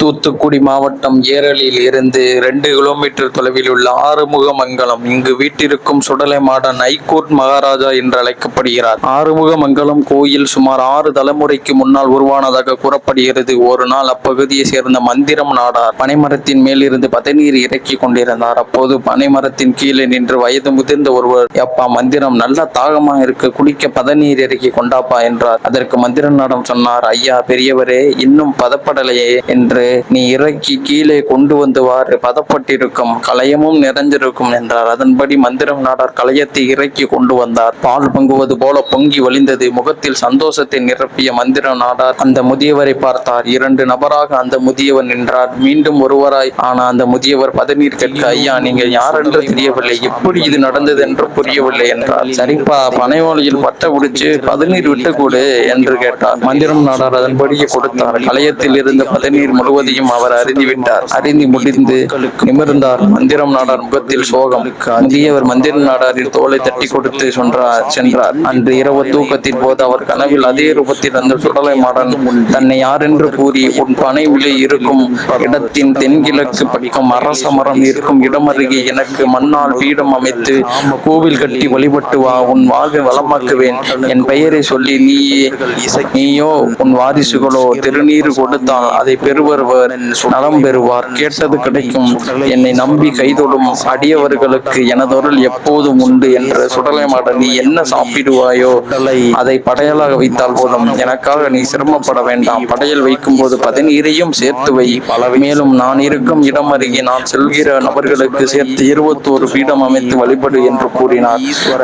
தூத்துக்குடி மாவட்டம் ஏரலில் இருந்து 2 கிலோமீட்டர் தொலைவில் உள்ள ஆறுமுகமங்கலம். இங்கு வீட்டிற்கும் சுடலைமாடன் ஹைகோர்ட் மகாராஜா என்று அழைக்கப்படுகிறார். ஆறுமுகமங்கலம் கோயில் சுமார் 6 தலைமுறைக்கு முன்னால் உருவானதாக கூறப்படுகிறது. ஒரு நாள் அப்பகுதியை சேர்ந்த மந்திரம் நாடார் பனைமரத்தின் மேலிருந்து பதநீர் இறக்கி கொண்டிருந்தார். அப்போது பனைமரத்தின் கீழே நின்று வயது முதிர்ந்த ஒருவர், "அப்பா மந்திரம், நல்ல தாகமா இருக்கு, குடிக்க பதநீர் இறக்கி கொண்டாப்பா" என்றார். அதற்கு மந்திரம் நாடம் சொன்னார், "ஐயா பெரியவரே, இன்னும் பதப்படலையே என்று நீ இறக்கி கீழே கொண்டு வந்து வாரு, பதப்பட்டிருக்கும், கலையமும் நிறைஞ்சிருக்கும்" என்றார். அதன்படி மந்திரம் நாடார் கலையத்தை இறக்கி கொண்டு வந்தார். பால் பொங்குவது போல பொங்கி வழிந்தது. முகத்தில் சந்தோஷத்தை நிரப்பிய மந்திரம் நாடார் அந்த முதியவரை பார்த்தார். 2 நபராக அந்த முதியவர் நின்றார். மீண்டும் ஒருவராய் ஆன அந்த முதியவர் பதநீர் கேட்க, "ஐயா, நீங்கள் யார் என்று தெரியவில்லை, எப்படி இது நடந்தது என்று புரியவில்லை" என்றார். "சரிப்பா, பனை ஓலையில் பட்டை பிடிச்சு பதநீர் விட்டு கொடு" என்று கேட்டார். மந்திரம் நாடார் அதன்படியே கொடுத்தார். கலையத்தில் இருந்த பதநீர் முழுவதையும் அவர் அறிந்துவிட்டார். அறிந்து முடிந்து நிமிர்ந்தார். மந்திரம் நாடார் முகத்தில் சோகம். முதியவர் மந்திரம் நாடாரின் தோலை தட்டி கொடுத்து சென்றார். அன்று இரவு தூக்கத்தின் போது அவர் கனவில் அதே ரூபத்தில் அந்த சுடலைமாடன் தன்னை யாரென்று கூறி, "உன் பனை விலை இருக்கும் இடத்தின் தென்கிழக்கு பக்கம் அரச மரம் இருக்கும் இடமருகே எனக்கு மண்ணால் பீடம் அமைத்து கோவில் கட்டி வழிபட்டு வா, உன் வாழ்வை வளமாக்குவேன். என் பெயரை சொல்லி நீயோ உன் வாரிசுகளோ திருநீர் கொடுத்தால் அதை பெறுவர் நலம் பெறுவார், கேட்டது கிடைக்கும். என்னை நம்பி கைதொடும் அடியவர்களுக்கு எனதொருள் எப்போதும் உண்டு" என்ற சுடலைமாடன், "நீ என்ன சாப்பிடுவாயோ அதை படையலாக வைத்தால் போதும், எனக்காக நீ சிரமப்பட வேண்டாம். படையல் வைக்கும் போது பதநீரையும் சேர்த்து வை. மேலும் நான் இருக்கும் இடம் அருகே நான் செல்கிற நபர்களுக்கு சேர்த்து 21 பீடம் அமைத்து வழிபடு" என்று கூறினார்.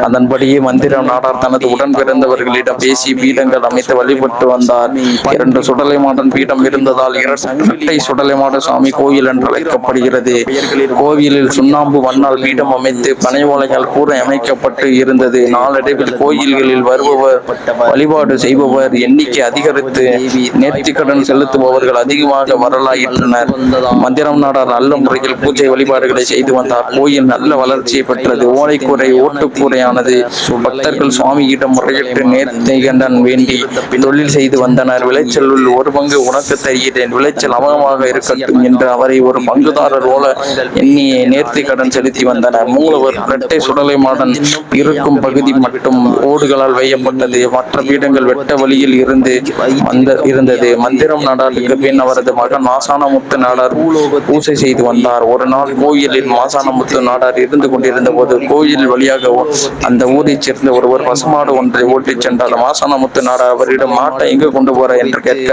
அதன்படியே மந்திரம் நாடார் தனது உடன் பிறந்தவர்களிடம் பேசி பீடங்கள் அமைத்து வழிபட்டு வந்தார். 2 சுடலைமாடன் பீடம் இருந்ததால் இரட்டை சுடலைமாட சாமி கோயில் என்று அழைக்கப்படுகிறது. கோவிலில் சுண்ணாம்பு மண்ணால் பீடம் அமைத்து பனை ஓலைகள் கூரை அமைக்கப்பட்டு இருந்தது. நாளடைவில் கோயில்களில் வருபவர், வழிபாடு செய்பவர் எண்ணிக்கை அதிகரித்து நேர்த்திக்கடன் செலுத்துபவர்கள் அதிகமாக வரலாயிற்றனர். மந்திரம் நாடார் நல்ல முறையில் பூஜை வழிபாடுகளை செய்து வந்தார். கோயில் நல்ல வளர்ச்சியை பெற்றது. ஓலைக்கூரை ஓட்டுக்கூரையானது. பக்தர்கள் சுவாமியிடம் முறையிட்டு நேர்த்திக்கடன் வேண்டி தொழில் செய்து வந்தனர். விளைச்சலுள் 1 பங்கு உனக்கு தருகிறேன், விளைச்சல் அமோகமாக இருக்கட்டும் என்று அவரை ஒரு பங்குதாரர் போல எண்ணி நேர்த்தி கடன் செலுத்தி வந்தனர். மூலவர் இரட்டை சுடலைமாடன் இருக்கும் பகுதி மட்டும் ஓடுகளால் வேயப்பட்டது. மற்ற பீடங்கள் வெட்ட வழியில் இருந்தது. மந்திரம் நாடாருக்கு பின் அவரது மகன் மாசானமுத்து நாடார் பூசை செய்து வந்தார். ஒரு நாள் கோயிலில் மாசானமுத்து நாடார் இருந்து கொண்டிருந்த போது கோயில் வழியாக அந்த ஊரைச் சேர்ந்த ஒருவர் பசுமாடு ஒன்றை ஓட்டிச் சென்றார். மாசானமுத்து நாடார் அவரிடம், "மாட்டை எங்கு கொண்டு போற" என்று கேட்க,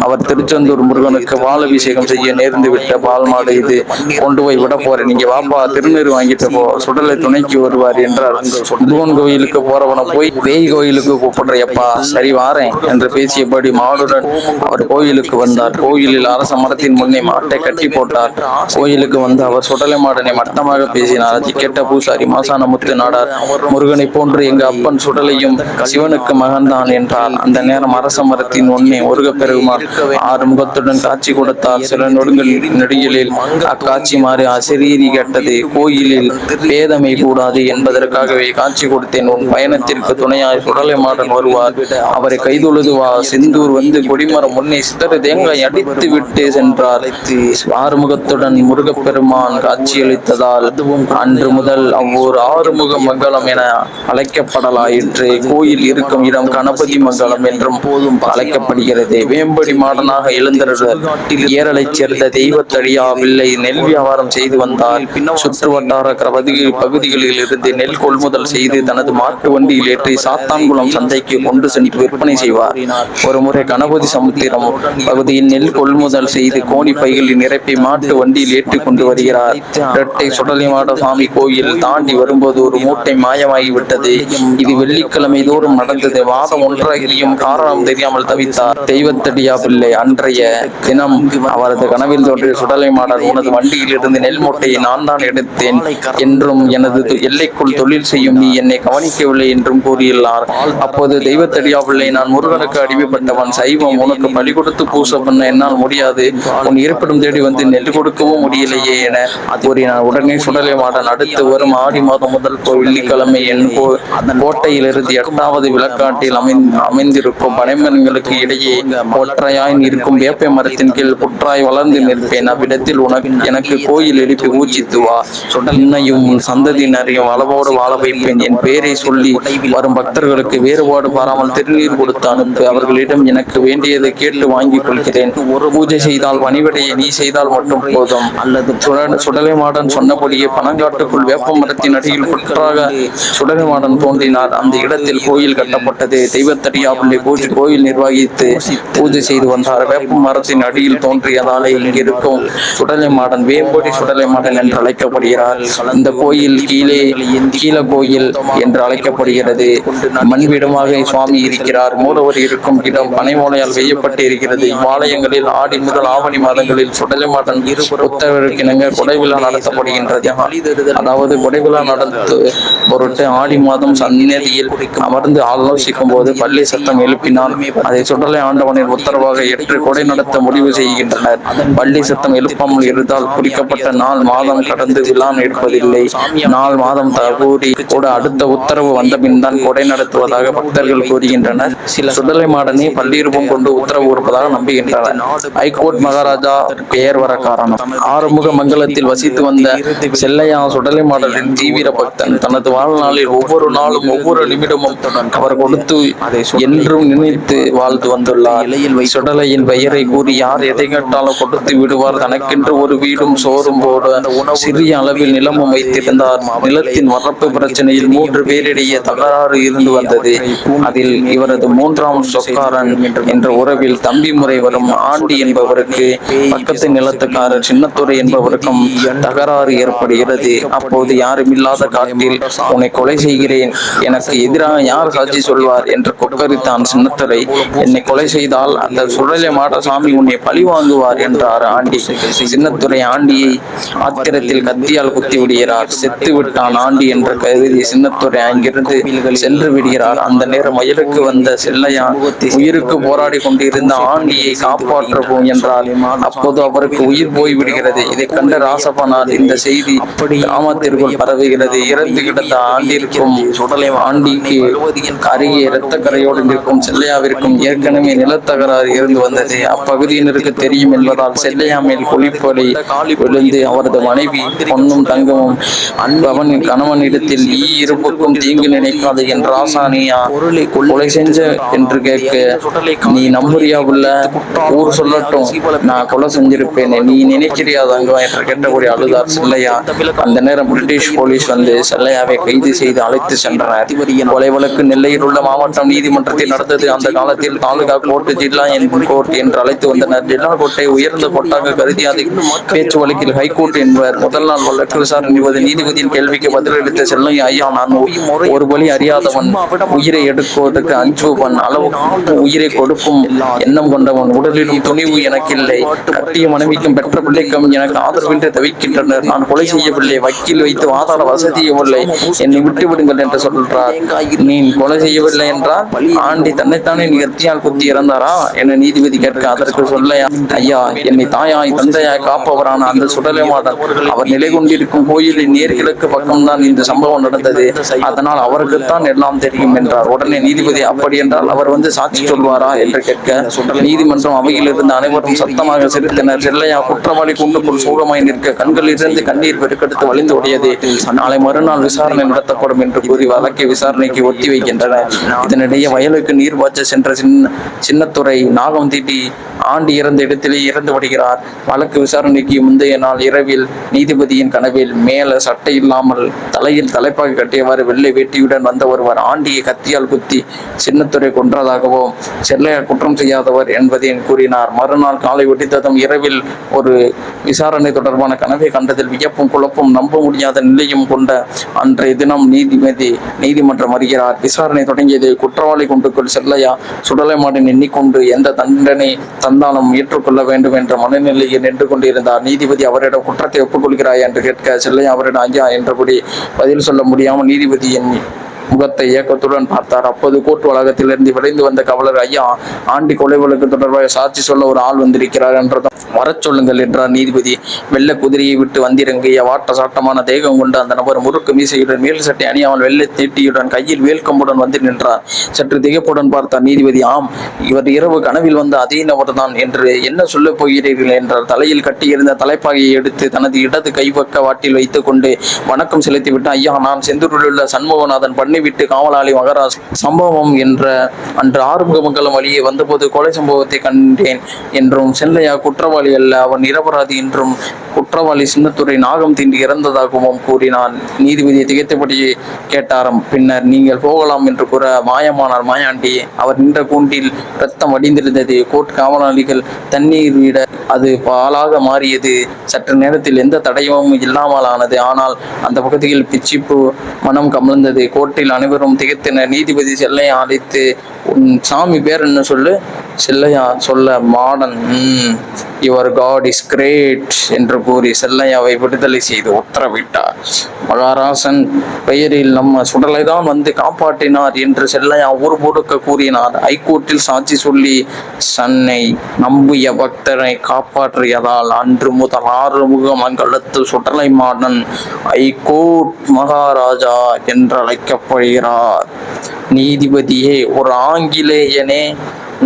அவர், "திருச்செந்தூர் முருகனுக்கு பால் அபிஷேகம் செய்ய நேர்ந்து விட்ட பால் மாடு இது, கொண்டு போய் விட போறேன், நீங்க வாப்பா, திருநீர் வாங்கிட்டு போ, சுடலை துணைக்கு வருவார்" என்றார். முருகன் கோயிலுக்கு போறவன போய் பேய் கோயிலுக்கு கூப்பிடுறையப்பா, "சரி வாரேன்" என்று பேசியபடி மாடுடன் அவர் கோயிலுக்கு வந்தார். கோயிலில் அரச மரத்தின் முன்னே மாட்டை கட்டி போட்டார். கோயிலுக்கு வந்து அவர் சுடலை மாடனை மட்டமாக பேசினார். அதை கேட்ட பூசாரி மாசானமுத்து நாடார், "முருகனை போன்று எங்க அப்பன் சுடலையும் சிவனுக்கு மகன்தான்" என்றார். அந்த நேரம் அரச மரத்தின் முன்னே முருகப்பெருமான் 6 முகத்துடன் காட்சி கொடுத்தார். சில நொடிகளில் அக்காட்சி மாறி அசரீரி கேட்டது. "கோயிலில் பேதமை கூடாது என்பதற்காகவே காட்சி கொடுத்தேன். உன் பயணத்திற்கு துணையாய் சுடலைமாடன் வருவார். அவரை கைதொழுது வா. செந்தூர் வந்து கொடிமரம் முன்னே சிதறு தேங்காய் அடித்து விட்டு சென்றார்." 6 முகத்துடன் முருகப்பெருமான் காட்சியளித்ததால் அன்று முதல் அவ்வூர் ஆறுமுக மங்கலம் என அழைக்கப்படலாயிற்று. கோயில் இருக்கும் இடம் கணபதி மங்கலம் என்றும் அழைக்கப்படுகிறது. வேம்படி மாடனாக எழுந்தருளர் ஏரலைச் சேர்ந்த தெய்வத்தடியா பிள்ளை நெல் வியாபாரம் செய்து வந்தார். சுற்று வட்டார பகுதிகளில் இருந்து நெல் கொள்முதல் செய்து தனது மாட்டு வண்டியில் ஏற்றி சாத்தான்குளம் சந்தைக்கு கொண்டு சென்று விற்பனை செய்வார். ஒருமுறை கணபதி சமுத்திரம் பகுதியில் நெல் கொள்முதல் செய்து கோணி பைகளில் நிரப்பி மாட்டு வண்டியில் ஏற்றி கொண்டு வருகிறார். இரட்டை சுடலைமாட சாமி கோயில் தாண்டி வரும்போது ஒரு மூட்டை மாயமாகிவிட்டது. இது வெள்ளிக்கிழமை தோறும் நடந்தது. வாதம் ஒன்றாகியும் காரணம் தெரியாமல் தவித்தார் தெய்வத்தடியா பிள்ளை. அன்றைய தினம் அவரது கனவில் தோன்றிய சுடலைமாடன், "உனது வண்டியில் இருந்து நெல் மூட்டையை நான் தான் எடுத்தேன் என்றும் எனது எல்லைக்குள் தொழில் செய்யும் நீ என்னை கவனிக்கவில்லை என்றும் கூறியுள்ளார்." அப்போது தெய்வத்தடியா பிள்ளை, "நான் முருகனுக்கு அடிமைப்பட்டவன், சைவம். உனக்கு பலி கொடுத்து பூசை பண்ண என்னால் முடியாது. உன் இருப்பிடம் தேடி வந்து நெல் கொடுக்கவும் முடியலையே" என கூறினார். உடனே சுடலைமாடன், "அடுத்து வரும் ஆடி மாதம் முதல் வெள்ளிக்கிழமை என் கோட்டையிலிருந்து 8வது விளக்காட்டில் அமைந்திருக்கும் பனைமரங்களுக்கு இடையே ஒற்றையாய் இருக்கும் வேப்பை மரத்தின் கீழ் இடத்தில் புற்றாய் வளர்ந்து நிற்பேன். அவ்விடத்தில் எனக்கு கோயில் எழுப்பி ஊச்சித்து வா. உன்னையும் உன் சந்ததியினரையும் வளவோடு வாழ வைப்பேன். என் பெயரை சொல்லி வரும் பக்தர்களுக்கு வேறுபாடு பாராமல் திருநீர் கொடுத்து அனுப்பு. அவர்களிடம் எனக்கு வேண்டியதை கேட்டு வாங்கிக் கொள்கிறேன். பூஜை செய்தால் பணிவிடையை நீ செய்தால் மட்டும் போதும். சுடலைமாடன் சொன்னபடியே பனங்காட்டுக்குள் வேப்ப மரத்தின் அடியில் புற்றாக சுடலைமாடன் தோன்றினார். அந்த இடத்தில் கோயில் கட்டப்பட்டது. தெய்வத்தடியாபிள்ளை கோயில் நிர்வகித்து பூஜை செய்து வந்தார். வேப்ப மரத்தின் அடியில் தோன்றியதாலே இங்கிருக்கும் சுடலைமாடன் வேம்பொடி சுடலைமாடன் என்று அழைக்கப்படுகிறார். இந்த கோயில் கீழ கோயில் என்று அழைக்கப்படுகிறது. மண்வீடமாக சுவாமி இருக்கிறார். மூலவர் இருக்கும் இடம் பனை ஓலையால் செய்யப்பட்டு இருக்கிறது. இவ்வாலயங்களில் ஆடி முதல் ஆவணி மாதங்களில் சுடலைமாடன் உத்தரவிற்கிணங்க கொடைவிழா நடத்தப்படுகின்றது. அதாவது கொடைவிழா நடத்த பொருட்டு ஆடி மாதம் சந்நிதியில் அமர்ந்து ஆலோசிக்கும் போது பள்ளி சத்தம் எழுப்பினால் அதை சுடலை ஆண்டவனின் உத்தரவாக ஏற்று கொடை நடத்த முடிவு செய்கின்றனர். பள்ளி சத்தம் எழுப்பாமல் இருந்தால் குறிக்கப்பட்ட நாள் மாதம் கடந்து விழா எடுப்பதில்லை. நாள் மாதம் கூடி கூட அடுத்த உத்தரவு வந்த பின் தான் கொடை நடத்துவதாக பக்தர்கள் கூறுகின்றனர். சில சுடலைமாடனை பள்ளிரூபம் கொண்டு உத்தரவு கொடுப்பதாக நம்புகின்றனர். ஹைகோர்ட் மகாராஜா பெயர் வர காரணம். ஆறுமுக மங்கலத்தில் வசித்து வந்த செல்லையா சுடலைமாடனின் தீவிர பக்தன். தனது வாழ்நாளில் ஒவ்வொரு நாளும் ஒவ்வொரு நிமிடமும் அவர் கொடுத்து என்றும் நினைத்து வாழ்ந்து வந்துள்ளார். சுடலையின் பெயரை கூறி யார் எதை கேட்டாலும் கொடுத்து விடுவார். தனக்கென்று ஒரு வீடும் சோறும் போட சிறிய அளவில் நிலமும் வைத்திருந்தார். நிலத்தின் வரப்பு பிரச்சனையில் 3 பேரிடையே தகராறு இருந்து வந்தது. அதில் இவரது 3ஆம் சொக்காரன் என்ற உறவில் தம்பி முறை வரும் ஆண்டி என்பவருக்கு பக்கத்து நிலத்துக்காரர் சின்னத்துறை என்பவருக்கும் தகராறு ஏற்படுகிறது. அப்போது யாருமில்லாத காட்டில் உன்னை கொலை செய்கிறேன், எனக்கு எதிராக யார் சாட்சி சொல்வார் என்று கொக்கரித்தான் சின்னத்துறை. என்னை கொலை செய்தால் அந்த சுடலை மாடசாமி உன்னை பழி வாங்குவார் என்றார் ஆண்டி. சின்னத்துறை ஆண்டியை ஆத்திரத்தில் கத்தியால் குத்தி விடுகிறார். செத்து விட்டான் ஆண்டி என்று கருதி சின்னத்துறை அங்கிருந்து சென்று விடுகிறார். அந்த நேரம் வயலுக்கு வந்த செல்லையா உயிருக்கு போராடி கொண்டிருந்த ஆண்டியை காப்பாற்றவும் என்றார். அப்போது அவருக்கு உயிர் போய் விடுகிறது. இதை கண்ட ராசப்பனார் இந்த செய்தி கிராமத்திற்குள் பரவுகிறது. இறந்து கிடந்த ஆண்டிற்கும் ஆண்டிக்கு அருகே இரத்த கரையோடு நிற்கும் செல்லையாவிற்கும் ஏற்கனவே நிலத்தகராறு இருந்து வந்தது. அப்பகுதியினருக்கு தெரியும் என்பதால் செல்லையா மேல் குளிப்பொலி விழுந்து அவரது மனைவி பொன்னும் தங்கமும் அவனின் கணவனிடத்தில் இருப்புக்கும் தீங்கு நினைக்காது என் ராசானியா கொலை செஞ்ச என்று கேட்க, நீ நம்புறியா உள்ள ஊர் சொல்லட்டும், நான் கொலை செஞ்சிருப்பேன், நீ நினைக்கிறியா தங்கம் என்று கேட்டபடி அழுதார் செல்லையா. அந்த நேரம் பிரிட்டிஷ் போலீஸ் வந்து செல்லையாவை கைது செய்து அழைத்து சென்றனர். கொலை வழக்கு நெல்லையில் உள்ள மாவட்டம் நீதிமன்றத்தில் நடந்தது. அந்த காலத்தில் தாலுகா கோர்ட், ஜில்லா கோர்ட் என்று அழைத்து வந்தனர். ஜில்லா கோர்ட்டை உயர்ந்த கோர்ட்டாக கருதி அதை பேச்சு வழக்கில் ஹைகோர்ட் என்பவர். முதல் நாள் வழக்கு விசாரணை நீதிபதியின் கேள்விக்கு பதிலளித்த செல்லையா, ஐயா, நான் ஒரு வழி அறியாதவன், உயிரை எடுப்பதற்கு அஞ்சுவன், அளவு உயிரை கொடுக்கும் எண்ணம் கொண்டவன், உடலிலும் துணிவு எனக்கு இல்லை, கட்டிய மனைவிக்கும் பெற்ற பிள்ளைக்கும் எனக்கு ஆதரவின்றி தவிக்கின்றனர், நான் கொலை செய்யவில்லை, வக்கீல் வைத்து வாதாட வசதியவில்லை, என்னை விட்டு விடுங்கள் என்று சொல்றார். நீ கொலை செய்யவில்லை என்றால் ஆண்டி தன்னைத்தானே கத்தியால் குத்தி இறந்தாரா என நீதிபதி கேட்க, அதற்கு சொல்லையா, ஐயா, என்னை தாயாய் தந்தையாய் காப்பவரான அந்த சுடலைமாடன் அவர் நிலை கொண்டிருக்கும் கோயிலின் நேர்கிழக்கு பக்கம்தான் இந்த சம்பவம் நடந்தது, அதனால் அவருக்குத்தான் எல்லாம் தெரியும் என்றார். உடனே நீதிபதி, அப்படி என்றால் அவர் வந்து சாட்சி சொல்வாரா என்று கேட்க, நீதிமன்றம் அவையில் இருந்து அனைவரும் சத்தமாக சிரித்தனர். செல்லையா குற்றவாளி கூண்டுக்குள் சூழமாய் நிற்க கண்களில் இருந்து கண்ணீர் பெருக்கெடுத்து வழிந்து ஓடியது. நாளை மறுநாள் விசாரணை நடத்தப்படும் என்று கூறி வழக்கை விசாரணைக்கு ஒத்தி வைக்கின்றனர். இதனிடையே வயலுக்கு நீர் பாய்ச்ச சென்ற சின்னத்துறை நாகம் தீட்டி ஆண்டி இறந்த இடத்திலே இறந்து விடுகிறார். வழக்கு விசாரணைக்கு முந்தைய நாள் இரவில் நீதிபதியின் கனவில் மேல சட்டை இல்லாமல் தலையில் தலைப்பாக கட்டியவாறு வெள்ளை வேட்டியுடன் வந்த ஒருவர் ஆண்டியை கத்தியால் குத்தி சின்னத்துறை கொன்றதாகவும் செல்லையா குற்றம் செய்யாதவர் என்பதையும் கூறினார். மறுநாள் காலை வெடித்ததும் இரவில் ஒரு விசாரணை தொடர்பான கனவை கண்டதில் வியப்பும் குழப்பும் நம்ப முடியாத நிலையும் கொண்ட அன்றைய தினம் நீதிமன்றம் வருகிறார். விசாரணை தொடங்கியது. குற்றவாளி குண்டுக்குள் செல்லையா சுடலைமாடன் எண்ணிக்கொண்டு எந்த தண்டனை தந்தாலும் ஏற்றுக்கொள்ள வேண்டும் என்ற மனநிலையில் நின்று கொண்டிருந்தார். நீதிபதி அவரிடம் குற்றத்தை ஒப்புக்கொள்கிறாய் என்று கேட்க, செல்லையா அவரிடம் ஐயா என்றபடி பதில் சொல்ல முடியாமல் நீதிபதியின் முகத்தை ஏக்கத்துடன் பார்த்தார். அப்போது கோர்ட் வளாகத்திலிருந்து விரைந்து வந்த கவலர், ஐயா, ஆண்டி கொலை வழக்கு தொடர்பாக சாட்சி சொல்ல ஒரு ஆள் வந்திருக்கிறார் என்றதும், வரச் சொல்லுங்கள் என்றார் நீதிபதி. வெள்ள குதிரையை விட்டு வந்திறங்கிய வாட்ட சாட்டமான தேகம் கொண்ட அந்த நபர் முறுக்கு மீசையுடன், மேல் சட்டை அணியாமல், வெள்ளை தீட்டியுடன், கையில் வேல்கம்புடன் வந்து நின்றார். சற்று திகைப்புடன் பார்த்தார் நீதிபதி. ஆம், இவர் இரவு கனவில் வந்த அதே நபர்தான். என்று என்ன சொல்லப் போகிறீர்கள் என்றார். தலையில் கட்டியிருந்த தலைப்பாகையை எடுத்து தனது இடது கைப்பக்க வாட்டில் வைத்துக் கொண்டு வணக்கம் செலுத்திவிட்டு, ஐயா, நான் செந்தூரில் உள்ள சண்முகநாதன் பண்ணிவிட்டு காவலாளி மகாராஜ். சம்பவம் என்ற அன்று ஆறுமுகமங்கலம் வழியே வந்தபோது கொலை சம்பவத்தை கண்டேன் என்றும், செல்லையா குற்றவாளி அல்ல, அவன் நிரபராதி என்றும், குற்றவாளி சின்னத்துறை நாகம் தீண்டி இறந்ததாகவும் கூறினான். நீதிபதியை திகைத்தபடி கேட்டாராம். பின்னர் நீங்கள் போகலாம் என்று கூற மாயமானார் மாயாண்டி. அவர் நின்ற கூண்டில் ரத்தம் வடிந்திருந்தது. கோர்ட் காவலாளிகள் தண்ணீர் விட அது பாலாக மாறியது. சற்று நேரத்தில் எந்த தடயமும் இல்லாமல் ஆனது. ஆனால் அந்த பகுதியில் பிச்சிப்பு மனம் கமழ்ந்தது. கோர்ட்டில் அனைவரும் திகைத்தனர். நீதிபதி செல்லையா அழைத்து, உன் சாமி பேர் என்ன சொல்லு. செல்லையா சொல்ல, Madan. Your god is great என்று கூறி செல்லையாவை விடுதலை செய்து உத்தரவிட்டார். மகாராசன் பெயரில் நம்ம சுடலை தான் வந்து காப்பாற்றினார் என்று செல்லையா ஊர் முழுக்க கூறினார். ஹைகோர்ட்டில் சாட்சி சொல்லி சன்னை நம்பிய பக்தரை காப்பாற்றியதால் அன்று முதல் ஆறுமுகமங்கலத்து சுடலை மாடன் ஹைகோர்ட் மகாராஜா என்று அழைக்கப்படுகிறார். நீதிபதியே, ஒரு ஆங்கிலேயனே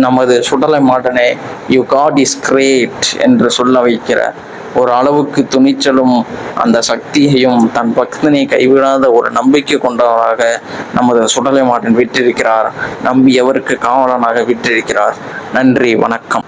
நமது சுடலை மாடனே யூ காட் இஸ் கிரேட் என்று சொல்ல வைக்கிறார். ஒரு அளவுக்கு துணிச்சலும் அந்த சக்தியையும் தன் பக்தனை கைவிடாத ஒரு நம்பிக்கை கொண்டவராக நமது சுடலை மாடன் விட்டிருக்கிறார். நம்பியவருக்கு காவலனாக விட்டிருக்கிறார். நன்றி, வணக்கம்.